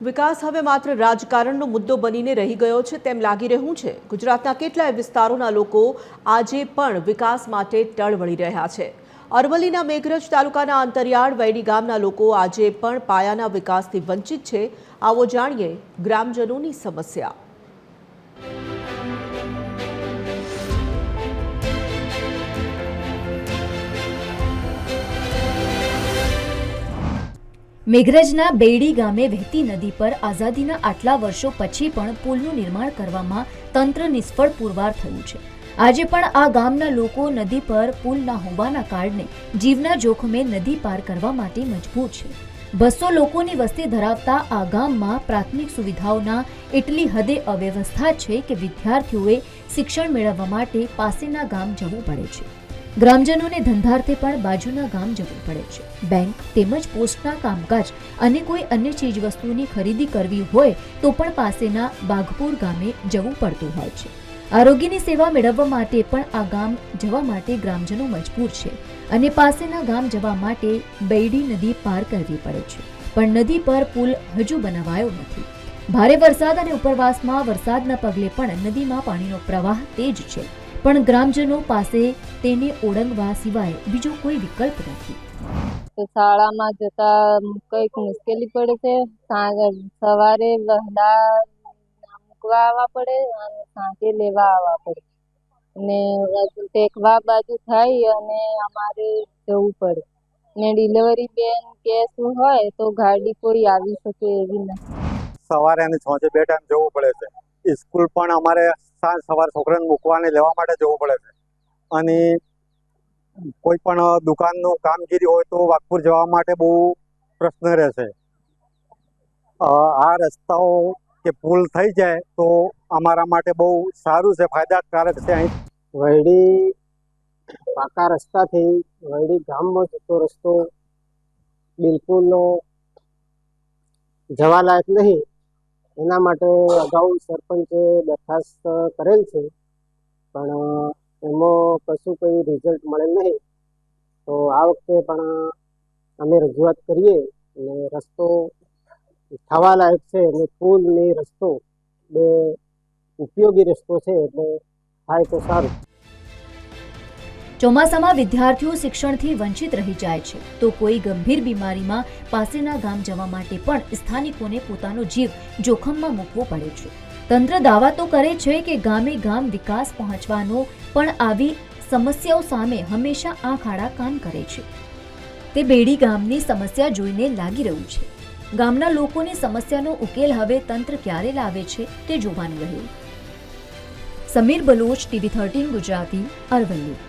વિકાસ હવે માત્ર રાજકારણનો મુદ્દો બનીને રહી ગયો છે તેમ લાગી રહ્યું છે। ગુજરાતના કેટલાય વિસ્તારોના લોકો આજે પણ વિકાસ માટે ટળવળી રહ્યા છે। અરવલ્લીના મેઘરજ તાલુકાના અંતરિયાળ વૈડી ગામના લોકો આજે પણ પાયાના વિકાસથી વંચિત છે। આવો જાણીએ ગ્રામજનોની સમસ્યા। મેઘરજના બેડી ગામે વહેતી નદી પર આઝાદીના આટલા વર્ષો પછી પણ પુલનું નિર્માણ કરવામાં તંત્ર નિષ્ફળ પુરવાર થયું છે। આજે પણ આ ગામના લોકો નદી પર પુલ ના હોવાના કારણે જીવના જોખમે નદી પાર કરવા માટે મજબૂર છે। 200 લોકોની વસ્તી ધરાવતા આ ગામમાં પ્રાથમિક સુવિધાઓના એટલી હદે અવ્યવસ્થા છે કે વિદ્યાર્થીઓએ શિક્ષણ મેળવવા માટે પાસેના ગામ જવું પડે છે। ગ્રામજનોને ધંધાર્થે પણ બાજુના ગામ જવું પડે છે। બેંક તેમજ પોસ્ટના કામકાજ અને કોઈ અન્ય ચીજવસ્તુની ખરીદી કરવી હોય તો પણ પાસેના બાઘપુર ગામે જવું પડતું હોય છે। આરોગ્યની સેવા મેળવવા માટે પણ આ ગામ જવા માટે ગ્રામજનો મજબૂર છે અને પાસેના ગામ જવા માટે બેડી નદી પાર કરવી પડે છે, પણ નદી પર પુલ હજુ બનાવાયો નથી। ભારે વરસાદ અને ઉપરવાસમાં વરસાદના પગલે પણ નદીમાં પાણીનો પ્રવાહ તેજ છે, પણ ગ્રામજનો પાસે તેને ઓળંગવા સિવાય બીજો કોઈ વિકલ્પ નથી। તો શાળામાં જતા કંઈક મુશ્કેલી પડે છે। સવારે વહેલા મૂકવા આવવા પડે અને સાંજે લેવા આવવા પડે ને ટેકવા બાજુ થાય અને અમારે જવું પડે ને ડિલિવરી બેન કે શું હોય તો ગાડી કોઈ આવી શકે એવી નથી। સવારે અને સાંજે 2 ટાઈમ જવું પડે છે। સ્કૂલ પણ અમારે સાંજ સવાર છોકરાને મૂકવાને લેવા માટે જવું પડે છે અને કોઈ પણ દુકાનનું કામગીરી હોય તો વાઘપુર જવા માટે બહુ પ્રશ્ન રહે છે। આ રસ્તાઓ કે પુલ થઈ જાય તો અમારા માટે બહુ સારું છે, ફાયદાકારક છે। અહીં વૈડી પાકા રસ્તાથી વૈડી ગામમાં જતો રસ્તો બિલકુલ જવાલાયક નહીં। એના માટે અગાઉ સરપંચે દરખાસ્ત કરેલ છે, પણ એમાં કશું કોઈ રિઝલ્ટ મળેલ નહીં। તો આ વખતે પણ અમે રજૂઆત કરીએ અને રસ્તો થવા લાયક છે અને પુલ ને રસ્તો બે ઉપયોગી રસ્તો છે, એટલે થાય તો સારું। ચોમાસામાં વિદ્યાર્થીઓ શિક્ષણથી વંચિત રહી જાય છે તો કોઈ ગંભીર બીમારીમાં પાસેના ગામ જવા માટે પણ સ્થાનિકોને પોતાનો જીવ જોખમમાં મૂકવો પડે છે। તંત્ર દાવા તો કરે છે કે ગામે ગામ વિકાસ પહોંચવાનો, પણ આવી સમસ્યાઓ સામે હંમેશા આંખ આડા કાન કરે છે। તે બેડી ગામની સમસ્યા જોઈને લાગી રહ્યું છે। ગામના લોકોની સમસ્યાનો ઉકેલ હવે તંત્ર ક્યારે લાવે છે તે જોવાનું રહ્યું। સમીર બલોચ, TV 13 ગુજરાતી, અરવલ્લી।